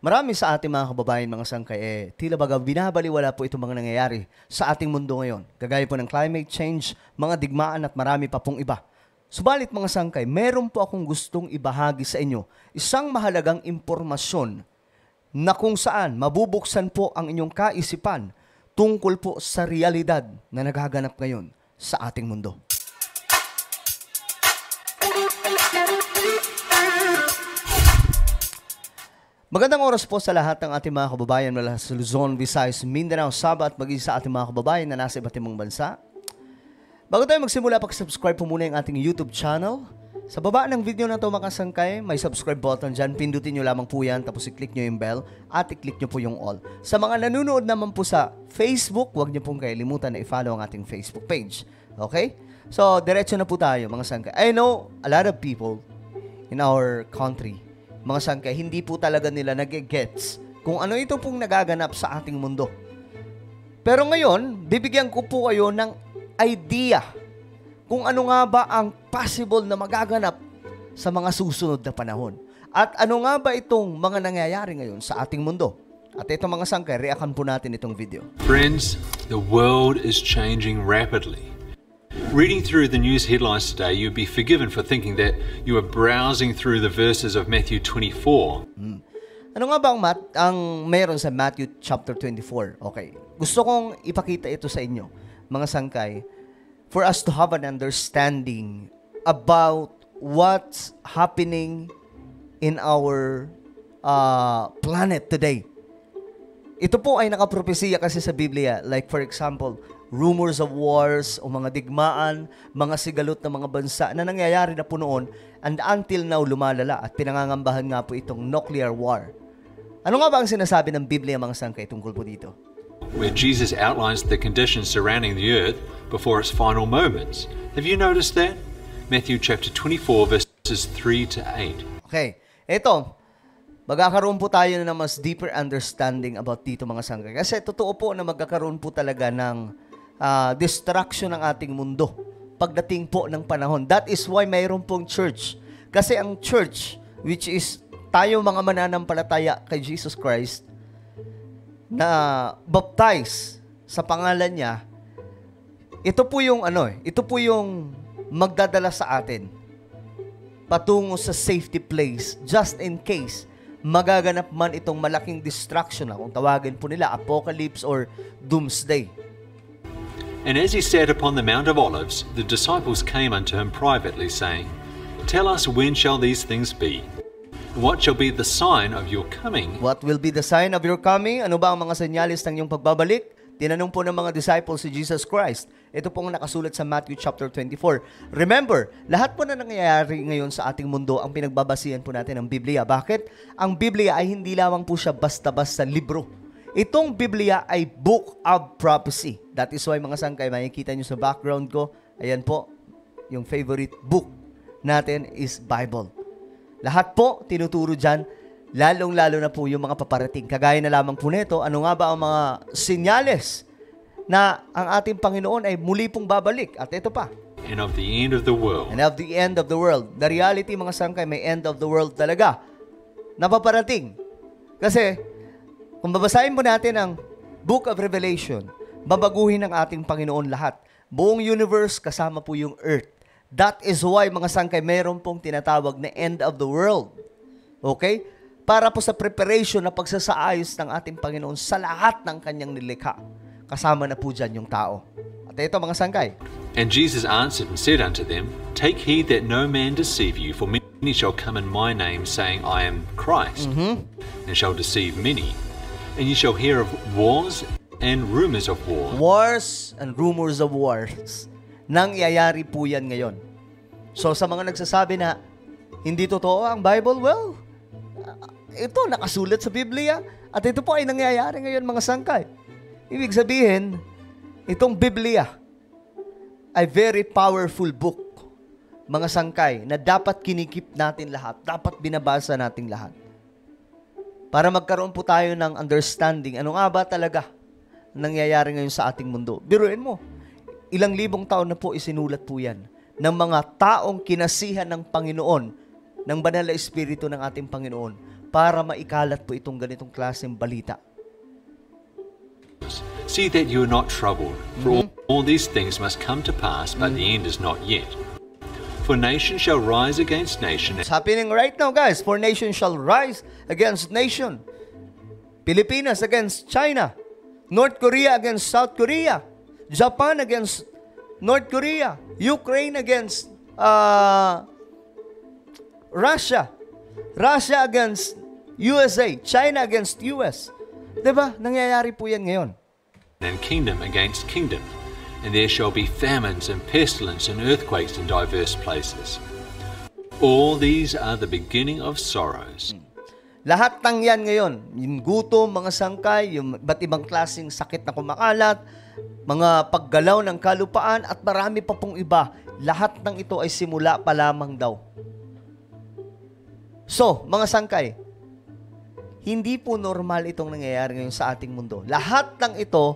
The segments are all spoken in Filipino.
Marami sa ating mga kababayan, mga sangkay, tila baga binabaliwala po itong mga nangyayari sa ating mundo ngayon. Kagaya po ng climate change, mga digmaan at marami pa pong iba. Subalit mga sangkay, meron po akong gustong ibahagi sa inyo isang mahalagang impormasyon na kung saan mabubuksan po ang inyong kaisipan tungkol po sa realidad na nagaganap ngayon sa ating mundo. Magandang oras po sa lahat ng ating mga kababayan mula sa Luzon, Visayas, Mindanao, Sabah at maging sa ating mga kababayan na nasa iba't ibang bansa. Bago tayo magsimula, subscribe po muna yung ating YouTube channel. Sa baba ng video na ito mga sangkay, may subscribe button dyan. Pindutin nyo lamang po yan, tapos i-click nyo yung bell at i-click nyo po yung all. Sa mga nanonood naman po sa Facebook, huwag nyo pong kailimutan na i-follow ang ating Facebook page. Okay? So, diretso na po tayo mga sangkay. I know a lot of people in our country, mga sangkay, hindi po talaga nila nag-gets kung ano ito pong nagaganap sa ating mundo. Pero ngayon, bibigyan ko po kayo ng idea kung ano nga ba ang possible na magaganap sa mga susunod na panahon. At ano nga ba itong mga nangyayari ngayon sa ating mundo. At ito mga sangkay, reaction po natin itong video. Friends, the world is changing rapidly. Reading through the news headlines today, you'd be forgiven for thinking that you were browsing through the verses of Matthew 24. Ano nga ba ang meron sa Matthew chapter 24? Okay. Gusto kong ipakita ito sa inyo, mga sangkay, for us to have an understanding about what's happening in our planet today. Ito po ay nakapropesiya kasi sa Biblia. Like for example, rumors of wars o mga digmaan, mga sigalot na mga bansa na nangyayari na po noon and until now lumalala at pinangangambahan nga po itong nuclear war. Ano nga ba ang sinasabi ng Biblia mga sangkay tungkol po dito? Where Jesus outlines the conditions surrounding the earth before its final moments. Have you noticed that? Matthew chapter 24 verses 3 to 8. Okay, ito. Magkakaroon po tayo na mas deeper understanding about dito mga sangkay. Kasi totoo po na magkakaroon po talaga ng destruction ng ating mundo pagdating po ng panahon. That is why mayroon pong church. Kasi ang church, which is tayo mga mananampalataya kay Jesus Christ, na baptize sa pangalan niya, ito po yung magdadala sa atin patungo sa safety place just in case magaganap man itong malaking destruction na kung tawagin po nila apocalypse or doomsday. And as he sat upon the Mount of Olives, the disciples came unto him privately, saying, Tell us, when shall these things be? What shall be the sign of your coming? What will be the sign of your coming? Ano ba ang mga senyales ng iyong pagbabalik? Tinanong po ng mga disciples si Jesus Christ. Ito pong nakasulat sa Matthew chapter 24. Remember, lahat po na nangyayari ngayon sa ating mundo ang pinagbabasihan po natin ng Biblia. Bakit? Ang Biblia ay hindi lamang po siya basta-basta libro. Itong Biblia ay book of prophecy. That is why mga sangkay, makikita nyo sa background ko, ayan po, yung favorite book natin is Bible. Lahat po tinuturo dyan, lalong-lalo na po yung mga paparating. Kagaya na lamang po nito, ano nga ba ang mga senyales na ang ating Panginoon ay muli pong babalik? At ito pa. And of the end of the world. And of the end of the world. The reality mga sangkay, may end of the world talaga na paparating. Kasi, kung babasahin mo natin ang Book of Revelation, babaguhin ng ating Panginoon lahat. Buong universe kasama po yung earth. That is why mga sangkay, meron pong tinatawag na end of the world. Okay? Para po sa preparation na pagsasaayos ng ating Panginoon sa lahat ng kanyang nilikha. Kasama na po dyan yung tao. At ito mga sangkay. And Jesus answered and said unto them, Take heed that no man deceive you, for many shall come in my name, saying, I am Christ, and shall deceive many. And ye shall hear of wars and rumors of wars. Wars and rumors of wars. Nangyayari po yan ngayon. So sa mga nagsasabi na hindi totoo ang Bible, well, ito nakasulat sa Biblia at ito po ay nangyayari ngayon mga sangkay. Ibig sabihin, itong Biblia ay very powerful book, mga sangkay, na dapat kinikip natin lahat, dapat binabasa natin lahat. Para magkaroon po tayo ng understanding, ano nga ba talaga nangyayari ngayon sa ating mundo. Biruin mo, ilang libong taon na po isinulat po yan ng mga taong kinasihan ng Panginoon, ng banal na Espiritu ng ating Panginoon, para maikalat po itong ganitong klaseng balita. See that you are not troubled, for all these things must come to pass, but the end is not yet. For nation shall rise against nation. It's happening right now, guys. For nation shall rise against nation. Pilipinas against China. North Korea against South Korea. Japan against North Korea. Ukraine against Russia. Russia against USA. China against US. Diba? Nangyayari po yan ngayon. And kingdom against kingdom. And there shall be famines and pestilence and earthquakes in diverse places. All these are the beginning of sorrows. Lahat ng yan ngayon, yung gutom, mga sangkay, yung iba't ibang klaseng sakit na kumakalat, mga paggalaw ng kalupaan, at marami pa pong iba. Lahat ng ito ay simula pa lamang daw. So, mga sangkay, hindi po normal itong nangyayari ngayon sa ating mundo. Lahat ng ito,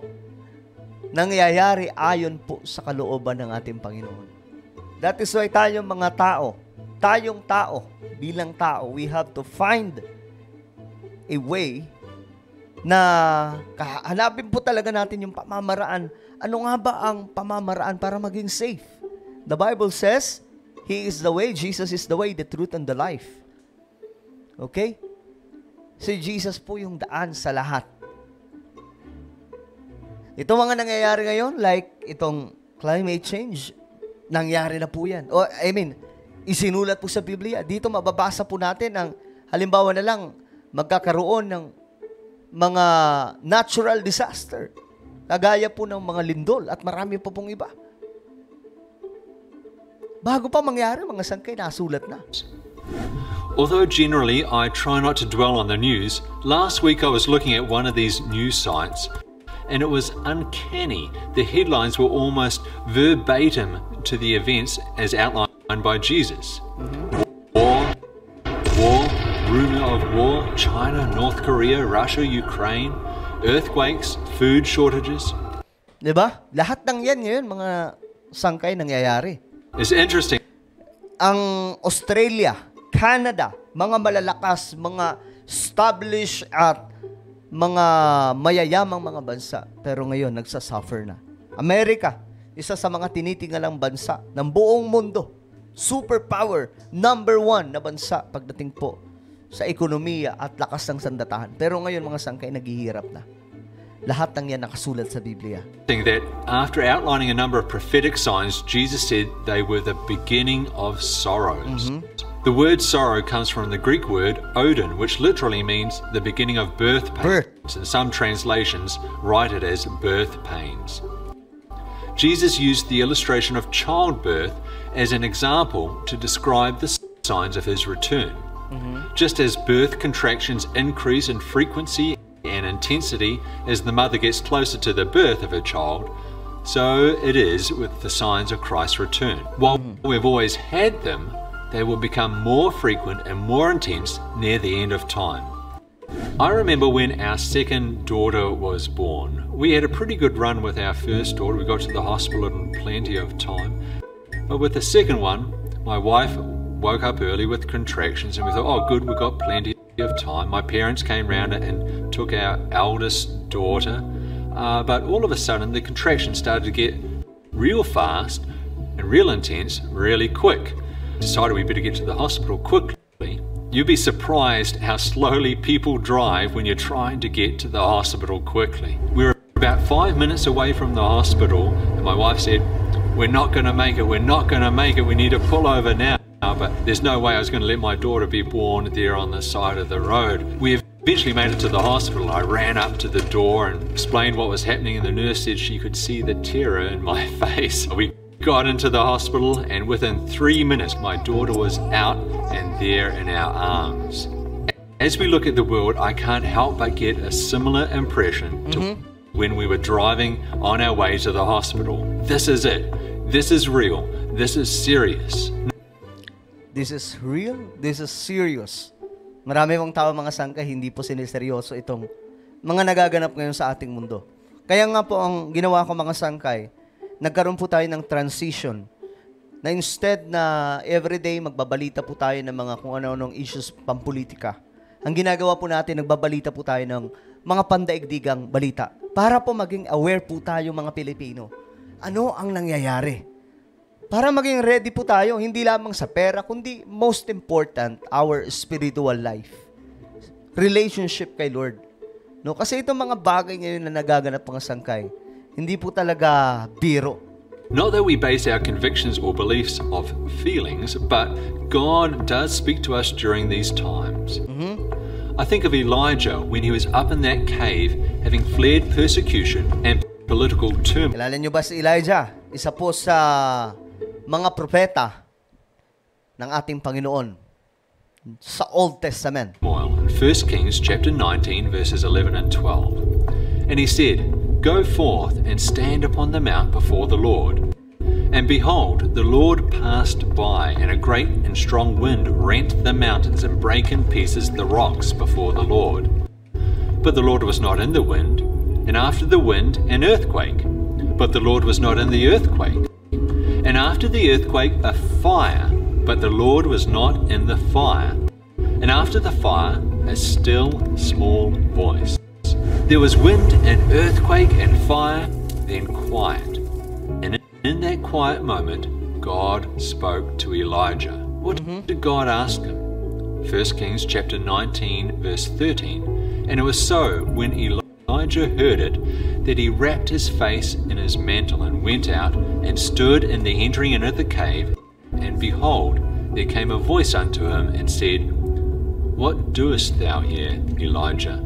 nangyayari ayon po sa kalooban ng ating Panginoon. That is why tayong mga tao, bilang tao, we have to find a way na hanapin po talaga natin yung pamamaraan. Ano nga ba ang pamamaraan para maging safe? The Bible says, He is the way, Jesus is the way, the truth, and the life. Okay? Si Jesus po yung daan sa lahat. Ito mga nangyayari ngayon, like itong climate change, nangyari na po yan. Isinulat po sa Biblia. Dito mababasa po natin ang, halimbawa na lang, magkakaroon ng mga natural disaster. Kagaya po ng mga lindol at marami pa pong iba. Bago pa mangyari, mga sangkay, nasulat na. Although generally I try not to dwell on the news, last week I was looking at one of these news sites and it was uncanny. The headlines were almost verbatim to the events as outlined by Jesus. War, rumor of war, China, North Korea, Russia, Ukraine, earthquakes, food shortages. Diba? Lahat ng yan ngayon, mga sangkay, nangyayari. It's interesting. Ang Australia, Canada, mga malalakas, mga established at mga mayayamang mga bansa. Pero ngayon, nagsasuffer na. Amerika, isa sa mga tinitingalang bansa ng buong mundo. Superpower, number 1 na bansa pagdating po sa ekonomiya at lakas ng sandatahan. Pero ngayon, mga sangkay, naghihirap na. Lahat ng yan nakasulat sa Biblia. That after outlining a number of prophetic signs, Jesus said they were the beginning of sorrows. The word sorrow comes from the Greek word odin, which literally means the beginning of birth pains. And some translations write it as birth pains. Jesus used the illustration of childbirth as an example to describe the signs of his return. Just as birth contractions increase in frequency and intensity as the mother gets closer to the birth of her child, so it is with the signs of Christ's return. While we've always had them, they will become more frequent and more intense near the end of time. I remember when our second daughter was born. We had a pretty good run with our first daughter. We got to the hospital in plenty of time. But with the second one, my wife woke up early with contractions and we thought, oh good, we've got plenty of time. My parents came round and took our eldest daughter. But all of a sudden, the contractions started to get real fast and real intense, really quick. Decided we better get to the hospital quickly. You'd be surprised how slowly people drive when you're trying to get to the hospital quickly. We were about 5 minutes away from the hospital and my wife said, we're not going to make it, we're not going to make it, we need to pull over now. But there's no way I was going to let my daughter be born there on the side of the road. We eventually made it to the hospital. I ran up to the door and explained what was happening and the nurse said she could see the terror in my face. We got into the hospital and within 3 minutes my daughter was out and there in our arms. As we look at the world, I can't help but get a similar impression to when we were driving on our way to the hospital. This is it. This is real. This is serious. This is real. This is serious. Marami mong tao, mga sangkay, hindi po siniseryoso itong mga nagaganap ngayon sa ating mundo. Kaya nga po ang ginawa ko, mga sangkay, nagkaroon po tayo ng transition na instead na everyday magbabalita po tayo ng mga kung ano-anong issues pampolitika, Ang ginagawa po natin, nagbabalita po tayo ng mga pandaigdigang balita para po maging aware po tayo mga Pilipino. Ano ang nangyayari? Para maging ready po tayo, hindi lamang sa pera, kundi most important, our spiritual life. Relationship kay Lord. No, kasi itong mga bagay ngayon na nagaganap mga sangkay, hindi po talaga biro. Not that we base our convictions or beliefs of feelings, but God does speak to us during these times. I think of Elijah when he was up in that cave, having fled persecution and political turmoil. Kilala niyo ba si Elijah? Isa po sa mga propeta ng ating Panginoon sa Old Testament. In 1 Kings chapter 19 verses 11 and 12. And he said, "Go forth and stand upon the mount before the Lord. And behold, the Lord passed by, and a great and strong wind rent the mountains and brake in pieces the rocks before the Lord. But the Lord was not in the wind, and after the wind an earthquake. But the Lord was not in the earthquake. And after the earthquake a fire, but the Lord was not in the fire. And after the fire a still small voice. There was wind and earthquake and fire, then quiet. And in that quiet moment, God spoke to Elijah. What did God ask him? 1 Kings chapter 19, verse 13. And it was so, when Elijah heard it, that he wrapped his face in his mantle and went out and stood in the entering in of the cave. And behold, there came a voice unto him and said, What doest thou here, Elijah?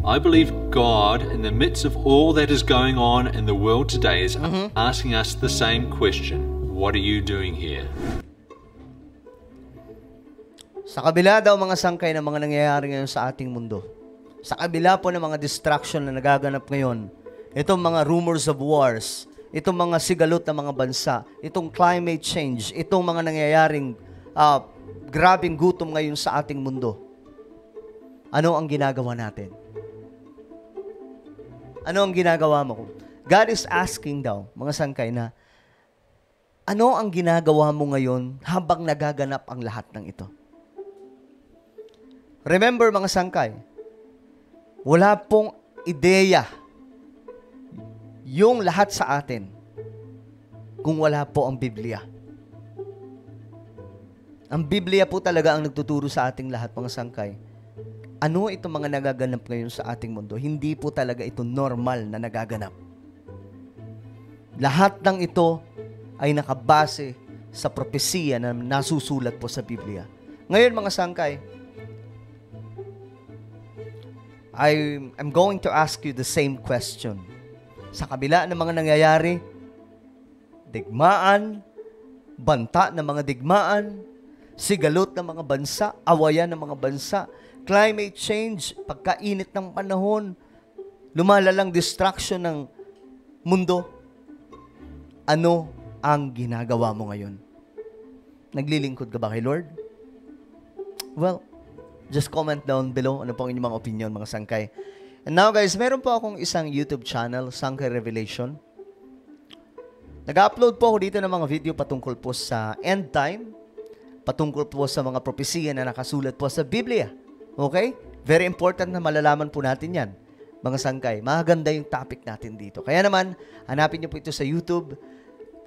I believe God, in the midst of all that is going on in the world today, is asking us the same question. What are you doing here? Sa kabila daw mga sangkay ng mga nangyayari ngayon sa ating mundo, sa kabila po ng mga distraction na nagaganap ngayon, itong mga rumors of wars, itong mga sigalot na mga bansa, itong climate change, itong mga nangyayaring grabing gutom ngayon sa ating mundo, ano ang ginagawa natin? Ano ang ginagawa mo? God is asking daw, mga sangkay, na ano ang ginagawa mo ngayon habang nagaganap ang lahat ng ito? Remember, mga sangkay, wala pong ideya yung lahat sa atin kung wala po ang Biblia. Ang Biblia po talaga ang nagtuturo sa ating lahat, mga sangkay. Ano itong mga nagaganap ngayon sa ating mundo? Hindi po talaga ito normal na nagaganap. Lahat ng ito ay nakabase sa propesiya na nasusulat po sa Biblia. Ngayon, mga sangkay, I'm going to ask you the same question. Sa kabila ng mga nangyayari, digmaan, banta ng mga digmaan, sigalot ng mga bansa, awayan ng mga bansa, climate change, pagkainit ng panahon, lumalalang distraction ng mundo. Ano ang ginagawa mo ngayon? Naglilingkod ka ba kay Lord? Well, just comment down below ano pong inyong mga opinion, mga sangkay. And now guys, meron po akong isang YouTube channel, Sangkay Revelation. Nag-upload po ako dito ng mga video patungkol po sa end time, patungkol po sa mga propesiya na nakasulat po sa Biblia. Okay? Very important na malalaman po natin yan, mga sangkay. Maganda yung topic natin dito. Kaya naman, hanapin nyo po ito sa YouTube.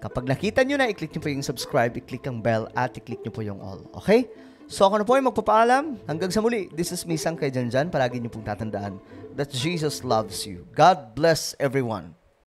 Kapag nakita nyo na, i-click nyo po yung subscribe, i-click ang bell, at i-click nyo po yung all. Okay? So ako na po yung magpapaalam. Hanggang sa muli, this is me, Sangkay Janjan. Palagi nyo pong tatandaan that Jesus loves you. God bless everyone.